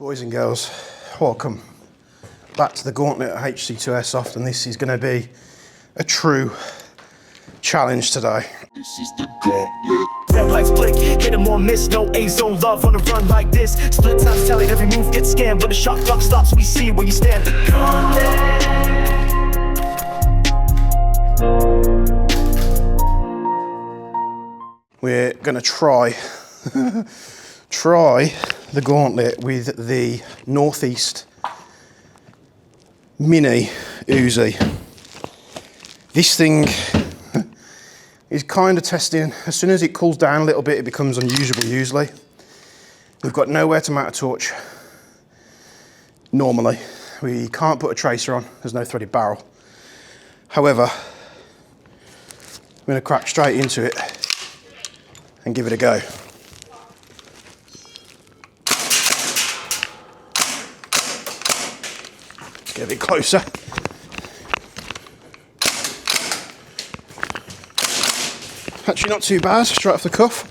Boys and girls, welcome back to the Gauntlet at HC2 Airsoft, and this is going to be a true challenge today. This is the Gauntlet. Red lights blink, getting more miss, no A-zone love on a run like this. Split times telling every move gets scanned, but the shot clock stops, we see where you stand. The Gauntlet. We're going to try the Gauntlet with the Northeast Mini Uzi. This thing is kind of testing. As soon as it cools down a little bit, it becomes unusable usually. We've got nowhere to mount a torch normally. We can't put a tracer on, there's no threaded barrel. However, I'm going to crack straight into it and give it a go. Let's get a bit closer. Actually not too bad, straight off the cuff.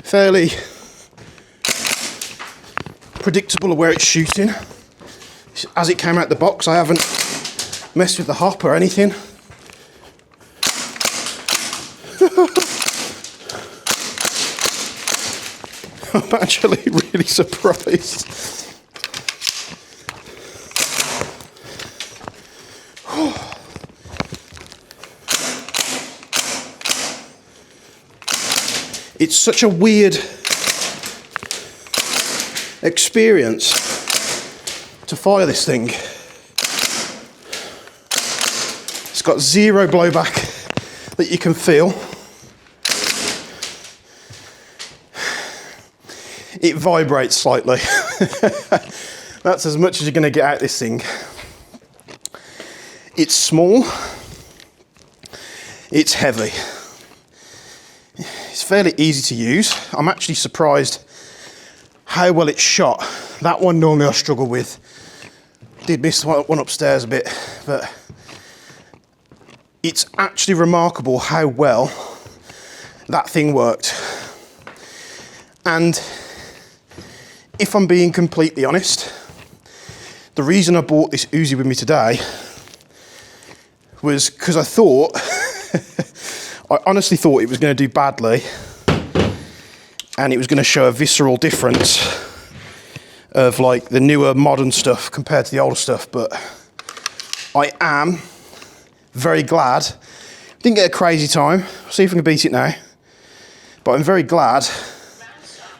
Fairly predictable of where it's shooting. As it came out the box, I haven't messed with the hop or anything. I'm actually really surprised. It's such a weird experience to fire this thing. It's got zero blowback that you can feel. It vibrates slightly. That's as much as you're going to get out of this thing. It's small. It's heavy. It's fairly easy to use. I'm actually surprised how well it's shot. That one normally I struggle with. Did miss one upstairs a bit, but it's actually remarkable how well that thing worked. And if I'm being completely honest, the reason I bought this Uzi with me today was because I thought, I honestly thought it was going to do badly and it was going to show a visceral difference of like the newer modern stuff compared to the older stuff, but I am very glad. Didn't get a crazy time. I'll see if I can beat it now, but I'm very glad.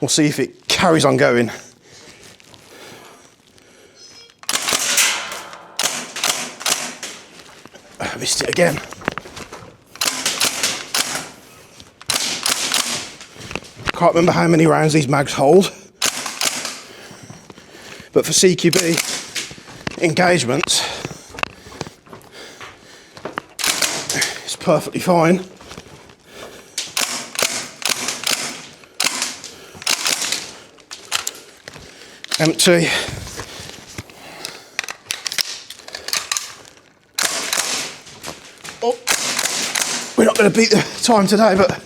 We'll see if it carries on going. I missed it again. Can't remember how many rounds these mags hold, but for CQB engagements, it's perfectly fine. Empty. Oh, we're not going to beat the time today, but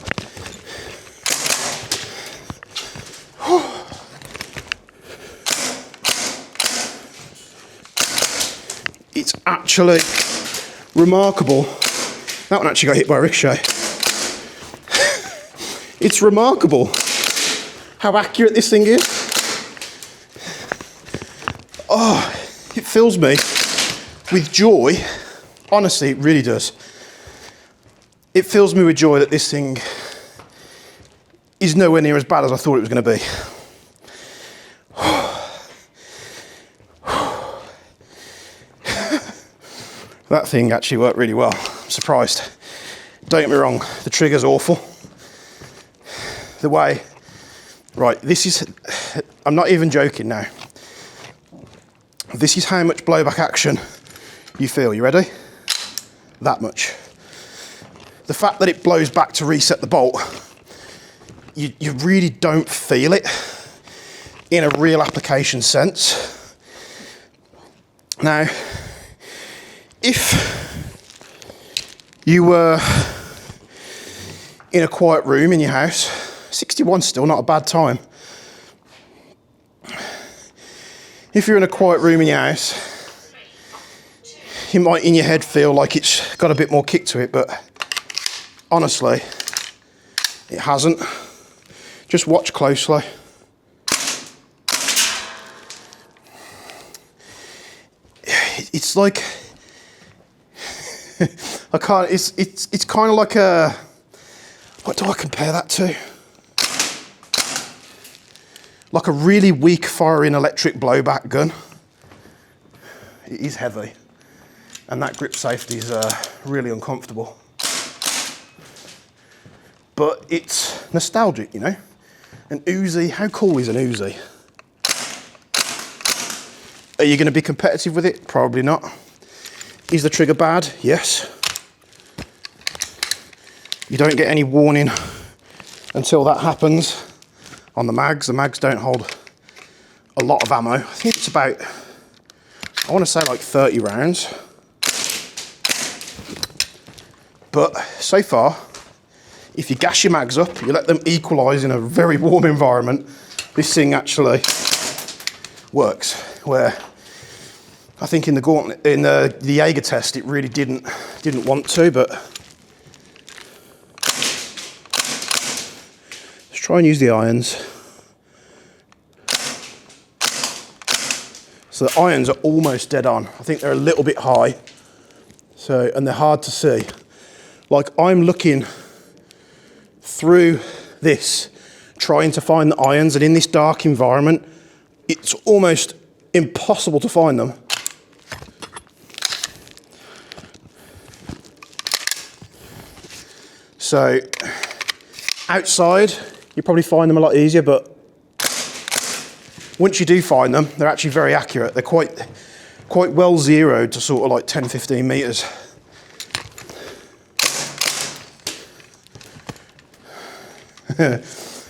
it's actually remarkable. That one actually got hit by a ricochet. It's remarkable how accurate this thing is. Oh, it fills me with joy. Honestly, it really does. It fills me with joy that this thing is nowhere near as bad as I thought it was going to be. That thing actually worked really well. I'm surprised. Don't get me wrong, the trigger's awful. The way, right, this is, I'm not even joking now. This is how much blowback action you feel. You ready? That much. The fact that it blows back to reset the bolt, you really don't feel it in a real application sense. Now, if you were in a quiet room in your house, 61's still not a bad time. if you're in a quiet room in your house, you might in your head feel like it's got a bit more kick to it, but honestly, it hasn't. Just watch closely. It's like, I can't, it's kind of like a, what do I compare that to? Like a really weak firing electric blowback gun. It is heavy, and that grip safety is really uncomfortable. But it's nostalgic, you know? An Uzi, how cool is an Uzi? Are you going to be competitive with it? Probably not. Is the trigger bad? Yes. You don't get any warning until that happens on the mags. The mags don't hold a lot of ammo. I think it's about, I want to say like 30 rounds. But so far, if you gas your mags up, you let them equalise in a very warm environment, this thing actually works. Where I think in the Gauntlet, in the Jaeger test, it really didn't want to, but let's try and use the irons. So the irons are almost dead on. I think they're a little bit high, so, and they're hard to see. Like, I'm looking through this, trying to find the irons, and in this dark environment, it's almost impossible to find them. So outside, you probably find them a lot easier, but once you do find them, they're actually very accurate. They're quite well zeroed to sort of like 10, 15 meters.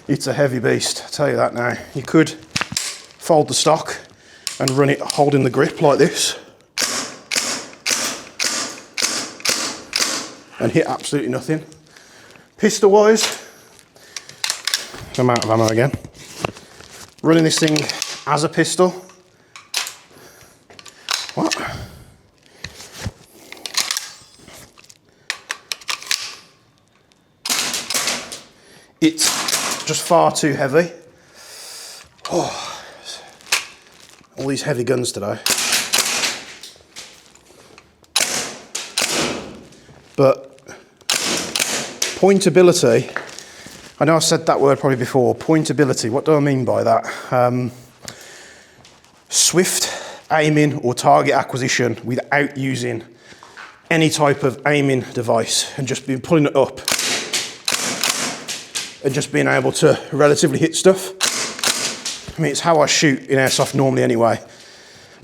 It's a heavy beast, I'll tell you that now. You could fold the stock and run it holding the grip like this and hit absolutely nothing. Pistol wise, I'm out of ammo again. Running this thing as a pistol. What? It's just far too heavy. Oh, all these heavy guns today. But pointability, I know I've said that word probably before, pointability, what do I mean by that? Swift aiming or target acquisition without using any type of aiming device and just pulling it up and just being able to relatively hit stuff. I mean, it's how I shoot in Airsoft normally anyway,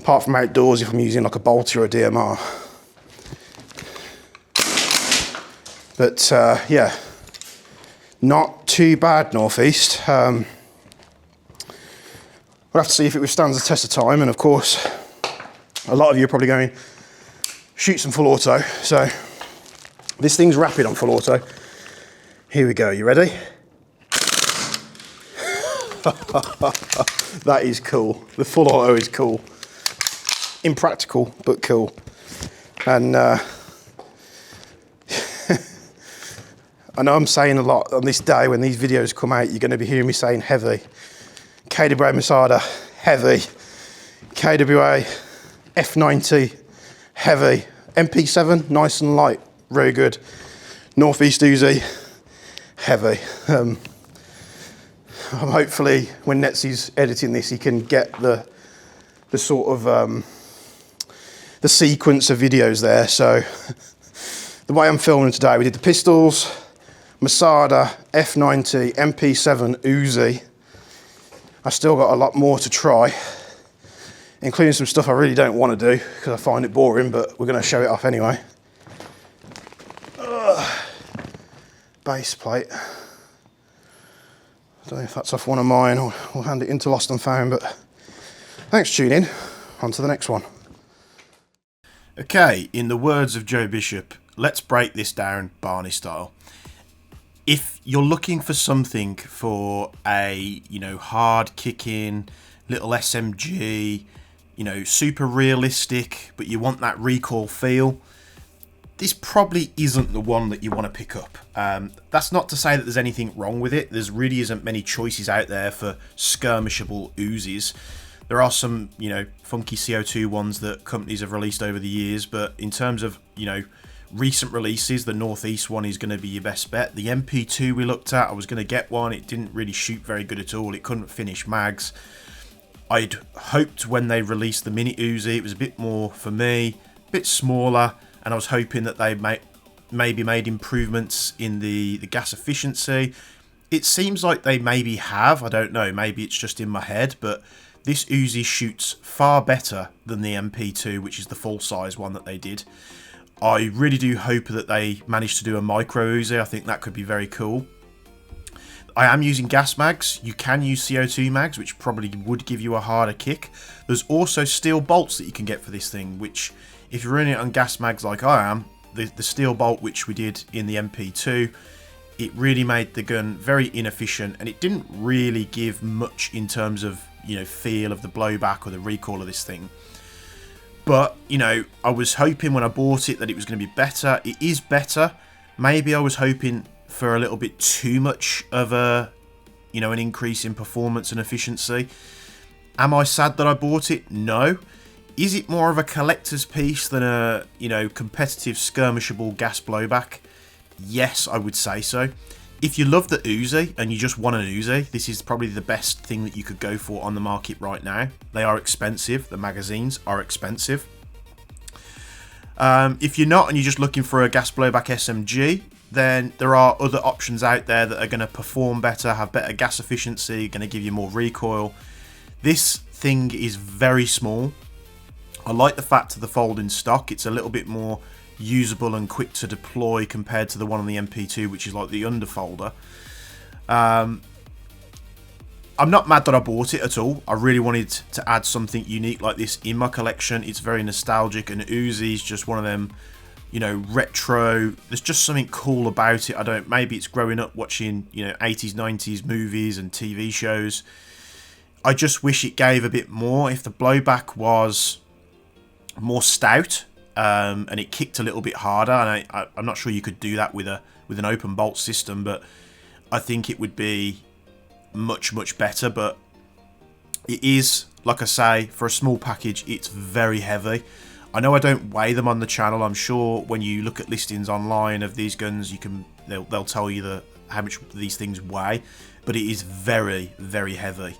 apart from outdoors if I'm using like a bolter or a DMR. But yeah, not too bad, Northeast. We'll have to see if it withstands the test of time, and of course, a lot of you are probably going, shoot some full auto. So this thing's rapid on full auto. Here we go, you ready? That is cool. The full auto is cool. Impractical, but cool. And I know I'm saying a lot on this day when these videos come out, you're going to be hearing me saying heavy. KWA Masada, heavy. KWA F90, heavy. MP7, nice and light, very good. Northeast Uzi, heavy. Hopefully when Netsy's editing this, he can get the sort of the sequence of videos there. So the way I'm filming today, we did the pistols, Masada, F90, MP7, Uzi. I still got a lot more to try, including some stuff I really don't want to do because I find it boring, but we're going to show it off anyway. Base plate. I don't know if that's off one of mine or we'll hand it into Lost and Found, but thanks for tuning in. On to the next one. Okay, in the words of Joe Bishop, let's break this down Barney style. If you're looking for something for a, hard kicking little SMG, you know, super realistic, but you want that recoil feel, this probably isn't the one that you want to pick up. That's not to say that there's anything wrong with it. There's really isn't many choices out there for skirmishable Uzis. There are some, you know, funky CO2 ones that companies have released over the years, but in terms of, you know, recent releases, the Northeast one is going to be your best bet. The MP2 we looked at, I was going to get one. It didn't really shoot very good at all. It couldn't finish mags. I'd hoped when they released the Mini Uzi, it was a bit more, for me, a bit smaller, and I was hoping that they maybe made improvements in the gas efficiency. It seems like they maybe have. I don't know. Maybe it's just in my head, but this Uzi shoots far better than the MP2, which is the full-size one that they did. I really do hope that they manage to do a micro Uzi. I think that could be very cool. I am using gas mags. You can use CO2 mags, which probably would give you a harder kick. There's also steel bolts that you can get for this thing, which, if you're running it on gas mags like I am, the steel bolt which we did in the MP2, it really made the gun very inefficient, and it didn't really give much in terms of, you know, feel of the blowback or the recoil of this thing. But, you know, I was hoping when I bought it that it was going to be better. It is better. Maybe I was hoping for a little bit too much of a, you know, an increase in performance and efficiency. Am I sad that I bought it? No. Is it more of a collector's piece than a, you know, competitive skirmishable gas blowback? Yes, I would say so. If you love the Uzi and you just want an Uzi, this is probably the best thing that you could go for on the market right now. They are expensive. The magazines are expensive. If you're not and you're just looking for a gas blowback SMG, then there are other options out there that are going to perform better, have better gas efficiency, going to give you more recoil. This thing is very small. I like the fact of the folding stock. It's a little bit more usable and quick to deploy compared to the one on the MP2, which is like the underfolder. I'm not mad that I bought it at all. I really wanted to add something unique like this in my collection. It's very nostalgic, and Uzi is just one of them, you know, retro. There's just something cool about it. Maybe it's growing up watching, you know, 80s, 90s movies and TV shows. I just wish it gave a bit more. If the blowback was more stout, and it kicked a little bit harder, and I'm not sure you could do that with an open bolt system, but I think it would be much better. But it is, like I say, for a small package, it's very heavy. I know I don't weigh them on the channel. I'm sure when you look at listings online of these guns, they'll tell you how much these things weigh, but it is very heavy.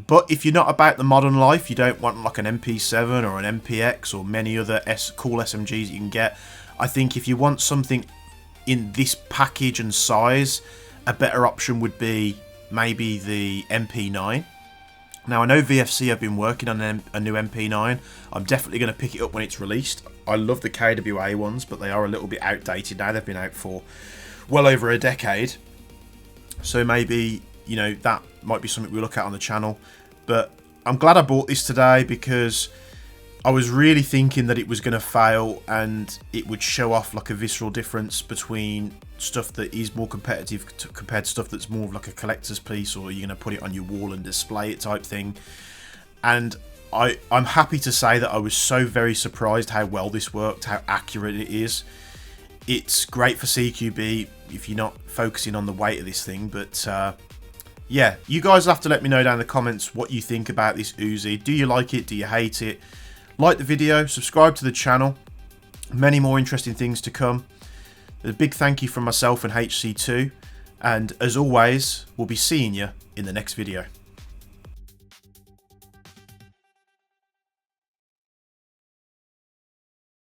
But if you're not about the modern life, you don't want like an MP7 or an MPX or many other cool SMGs you can get, I think if you want something in this package and size, a better option would be maybe the MP9. Now, I know VFC have been working on a new MP9. I'm definitely going to pick it up when it's released. I love the KWA ones, but they are a little bit outdated now. They've been out for well over a decade. So maybe, you know, that might be something we'll look at on the channel. But I'm glad I bought this today, because I was really thinking that it was going to fail and it would show off like a visceral difference between stuff that is more competitive compared to stuff that's more of like a collector's piece, or you're going to put it on your wall and display it type thing. And I'm happy to say that I was so very surprised how well this worked, how accurate it is. It's great for CQB if you're not focusing on the weight of this thing, but yeah, you guys have to let me know down in the comments what you think about this Uzi. Do you like it? Do you hate it? Like the video, subscribe to the channel. Many more interesting things to come. A big thank you from myself and HC2. And as always, we'll be seeing you in the next video.